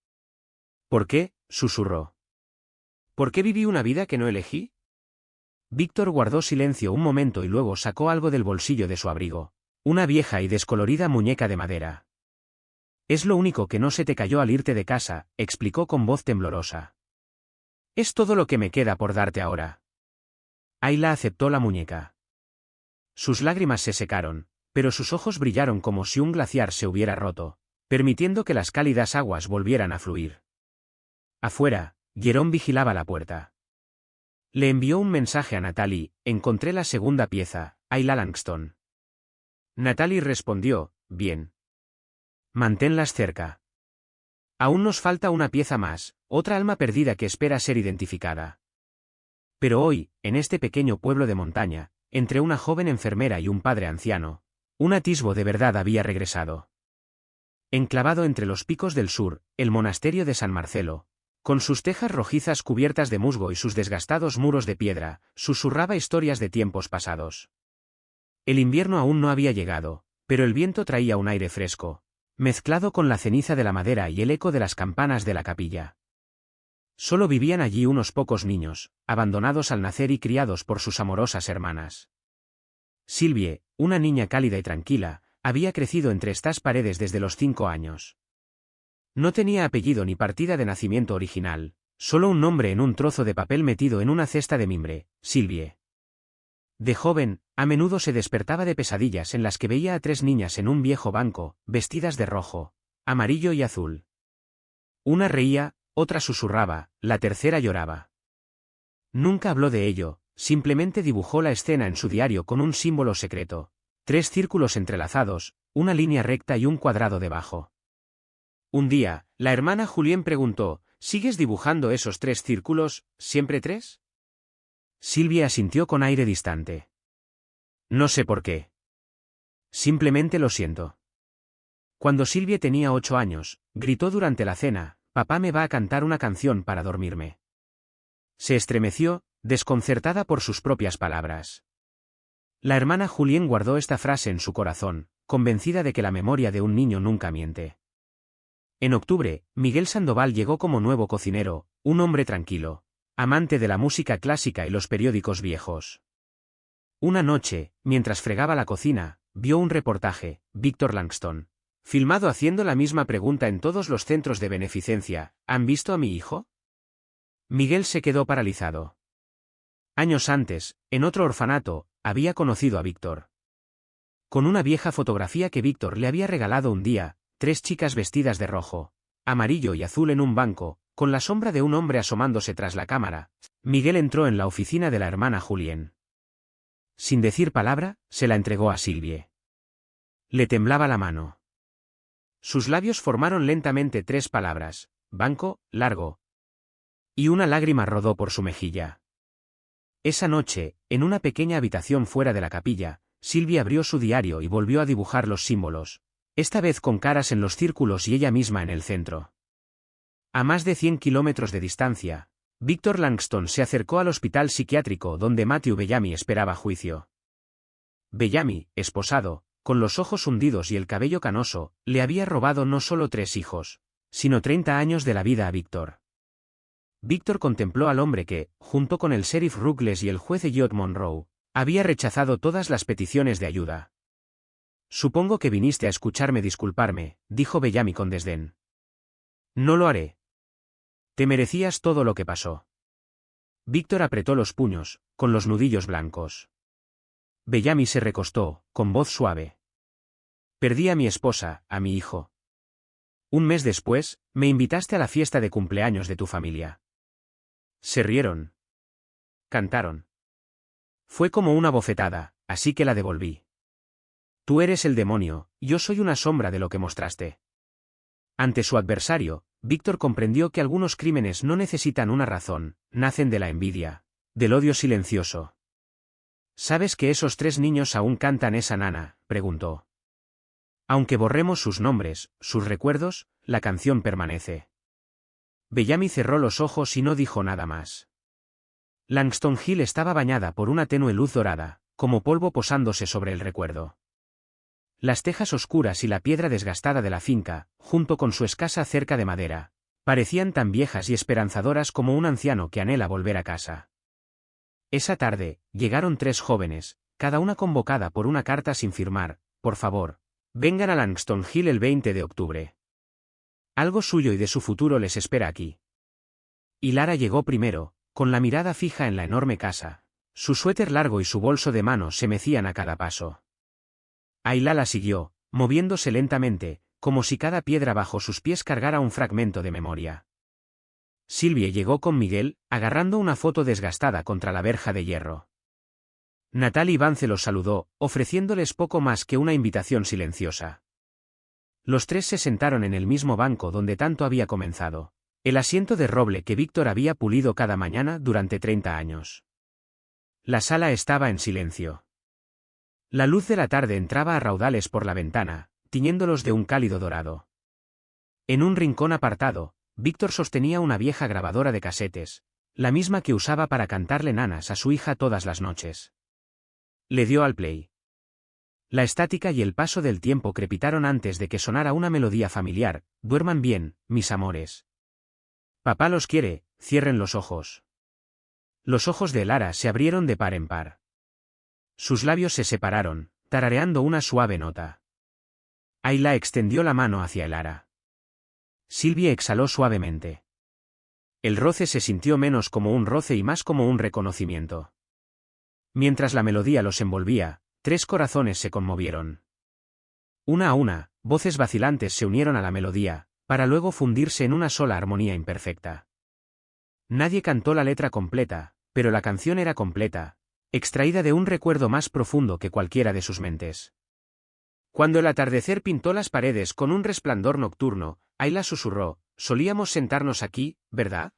¿Por qué?, susurró. ¿Por qué viví una vida que no elegí? Víctor guardó silencio un momento y luego sacó algo del bolsillo de su abrigo. Una vieja y descolorida muñeca de madera. Es lo único que no se te cayó al irte de casa, explicó con voz temblorosa. Es todo lo que me queda por darte ahora. Ayla aceptó la muñeca. Sus lágrimas se secaron, pero sus ojos brillaron como si un glaciar se hubiera roto, permitiendo que las cálidas aguas volvieran a fluir. Afuera, Jerome vigilaba la puerta. Le envió un mensaje a Natalie: encontré la segunda pieza, Ayla Langston. Natalie respondió: bien. Manténlas cerca. Aún nos falta una pieza más, otra alma perdida que espera ser identificada. Pero hoy, en este pequeño pueblo de montaña, entre una joven enfermera y un padre anciano, un atisbo de verdad había regresado. Enclavado entre los picos del sur, el monasterio de San Marcelo, con sus tejas rojizas cubiertas de musgo y sus desgastados muros de piedra, susurraba historias de tiempos pasados. El invierno aún no había llegado, pero el viento traía un aire fresco, mezclado con la ceniza de la madera y el eco de las campanas de la capilla. Solo vivían allí unos pocos niños, abandonados al nacer y criados por sus amorosas hermanas. Sylvie, una niña cálida y tranquila, había crecido entre estas paredes desde los 5 años. No tenía apellido ni partida de nacimiento original, solo un nombre en un trozo de papel metido en una cesta de mimbre: Sylvie. De joven, a menudo se despertaba de pesadillas en las que veía a 3 niñas en un viejo banco, vestidas de rojo, amarillo y azul. Una reía, otra susurraba, la tercera lloraba. Nunca habló de ello, simplemente dibujó la escena en su diario con un símbolo secreto: 3 círculos entrelazados, una línea recta y un cuadrado debajo. Un día, la hermana Julien preguntó: ¿sigues dibujando esos 3 círculos, siempre 3? Sylvie asintió con aire distante. No sé por qué. Simplemente lo siento. Cuando Sylvie tenía 8 años, gritó durante la cena: «Papá me va a cantar una canción para dormirme». Se estremeció, desconcertada por sus propias palabras. La hermana Julien guardó esta frase en su corazón, convencida de que la memoria de un niño nunca miente. En octubre, Miguel Sandoval llegó como nuevo cocinero, un hombre tranquilo, amante de la música clásica y los periódicos viejos. Una noche, mientras fregaba la cocina, vio un reportaje: Víctor Langston, filmado haciendo la misma pregunta en todos los centros de beneficencia: ¿han visto a mi hijo? Miguel se quedó paralizado. Años antes, en otro orfanato, había conocido a Víctor. Con una vieja fotografía que Víctor le había regalado un día, 3 chicas vestidas de rojo, amarillo y azul en un banco, con la sombra de un hombre asomándose tras la cámara, Miguel entró en la oficina de la hermana Julien. Sin decir palabra, se la entregó a Sylvie. Le temblaba la mano. Sus labios formaron lentamente 3 palabras: banco, largo. Y una lágrima rodó por su mejilla. Esa noche, en una pequeña habitación fuera de la capilla, Sylvie abrió su diario y volvió a dibujar los símbolos, esta vez con caras en los círculos y ella misma en el centro. A más de 100 kilómetros de distancia, Víctor Langston se acercó al hospital psiquiátrico donde Matthew Bellamy esperaba juicio. Bellamy, esposado, con los ojos hundidos y el cabello canoso, le había robado no solo 3 hijos, sino 30 años de la vida a Víctor. Víctor contempló al hombre que, junto con el sheriff Ruggles y el juez Elliot Monroe, había rechazado todas las peticiones de ayuda. «Supongo que viniste a escucharme disculparme», dijo Bellamy con desdén. «No lo haré. Te merecías todo lo que pasó». Víctor apretó los puños, con los nudillos blancos. Bellamy se recostó, con voz suave. «Perdí a mi esposa, a mi hijo. Un mes después, me invitaste a la fiesta de cumpleaños de tu familia». Se rieron. Cantaron. Fue como una bofetada, así que la devolví. «Tú eres el demonio, yo soy una sombra de lo que mostraste». Ante su adversario, Víctor comprendió que algunos crímenes no necesitan una razón, nacen de la envidia, del odio silencioso. «¿Sabes que esos 3 niños aún cantan esa nana?», preguntó. «Aunque borremos sus nombres, sus recuerdos, la canción permanece». Bellamy cerró los ojos y no dijo nada más. Langston Hill estaba bañada por una tenue luz dorada, como polvo posándose sobre el recuerdo. Las tejas oscuras y la piedra desgastada de la finca, junto con su escasa cerca de madera, parecían tan viejas y esperanzadoras como un anciano que anhela volver a casa. Esa tarde, llegaron 3 jóvenes, cada una convocada por una carta sin firmar: por favor, vengan a Langston Hill el 20 de octubre. Algo suyo y de su futuro les espera aquí. Y Lara llegó primero, con la mirada fija en la enorme casa. Su suéter largo y su bolso de mano se mecían a cada paso. Ayla la siguió, moviéndose lentamente, como si cada piedra bajo sus pies cargara un fragmento de memoria. Sylvie llegó con Miguel, agarrando una foto desgastada contra la verja de hierro. Natalie Vance los saludó, ofreciéndoles poco más que una invitación silenciosa. Los 3 se sentaron en el mismo banco donde tanto había comenzado, el asiento de roble que Víctor había pulido cada mañana durante 30 años. La sala estaba en silencio. La luz de la tarde entraba a raudales por la ventana, tiñéndolos de un cálido dorado. En un rincón apartado, Víctor sostenía una vieja grabadora de casetes, la misma que usaba para cantarle nanas a su hija todas las noches. Le dio al play. La estática y el paso del tiempo crepitaron antes de que sonara una melodía familiar: duerman bien, mis amores. Papá los quiere, cierren los ojos. Los ojos de Lara se abrieron de par en par. Sus labios se separaron, tarareando una suave nota. Ayla extendió la mano hacia Lara. Sylvie exhaló suavemente. El roce se sintió menos como un roce y más como un reconocimiento. Mientras la melodía los envolvía, 3 corazones se conmovieron. Una a una, voces vacilantes se unieron a la melodía, para luego fundirse en una sola armonía imperfecta. Nadie cantó la letra completa, pero la canción era completa, extraída de un recuerdo más profundo que cualquiera de sus mentes. Cuando el atardecer pintó las paredes con un resplandor nocturno, Ayla susurró: solíamos sentarnos aquí, ¿verdad?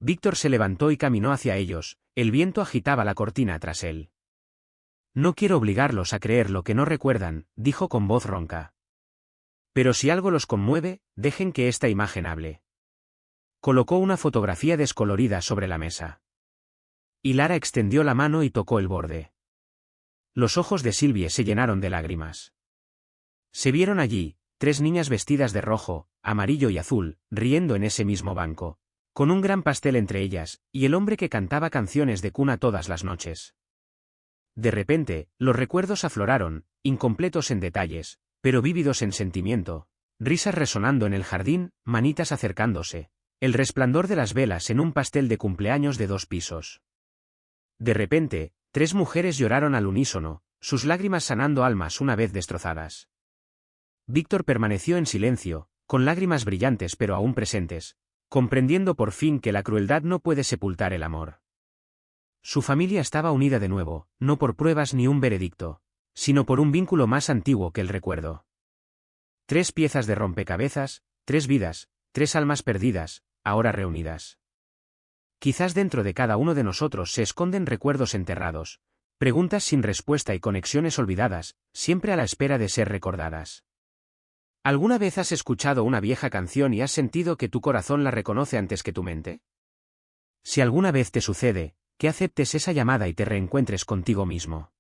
Víctor se levantó y caminó hacia ellos, el viento agitaba la cortina tras él. No quiero obligarlos a creer lo que no recuerdan, dijo con voz ronca. Pero si algo los conmueve, dejen que esta imagen hable. Colocó una fotografía descolorida sobre la mesa. Y Lara extendió la mano y tocó el borde. Los ojos de Sylvie se llenaron de lágrimas. Se vieron allí, 3 niñas vestidas de rojo, amarillo y azul, riendo en ese mismo banco, con un gran pastel entre ellas, y el hombre que cantaba canciones de cuna todas las noches. De repente, los recuerdos afloraron, incompletos en detalles, pero vívidos en sentimiento, risas resonando en el jardín, manitas acercándose, el resplandor de las velas en un pastel de cumpleaños de 2 pisos. De repente, 3 mujeres lloraron al unísono, sus lágrimas sanando almas una vez destrozadas. Víctor permaneció en silencio, con lágrimas brillantes pero aún presentes, comprendiendo por fin que la crueldad no puede sepultar el amor. Su familia estaba unida de nuevo, no por pruebas ni un veredicto, sino por un vínculo más antiguo que el recuerdo. 3 piezas de rompecabezas, 3 vidas, 3 almas perdidas, ahora reunidas. Quizás dentro de cada uno de nosotros se esconden recuerdos enterrados, preguntas sin respuesta y conexiones olvidadas, siempre a la espera de ser recordadas. ¿Alguna vez has escuchado una vieja canción y has sentido que tu corazón la reconoce antes que tu mente? Si alguna vez te sucede, que aceptes esa llamada y te reencuentres contigo mismo.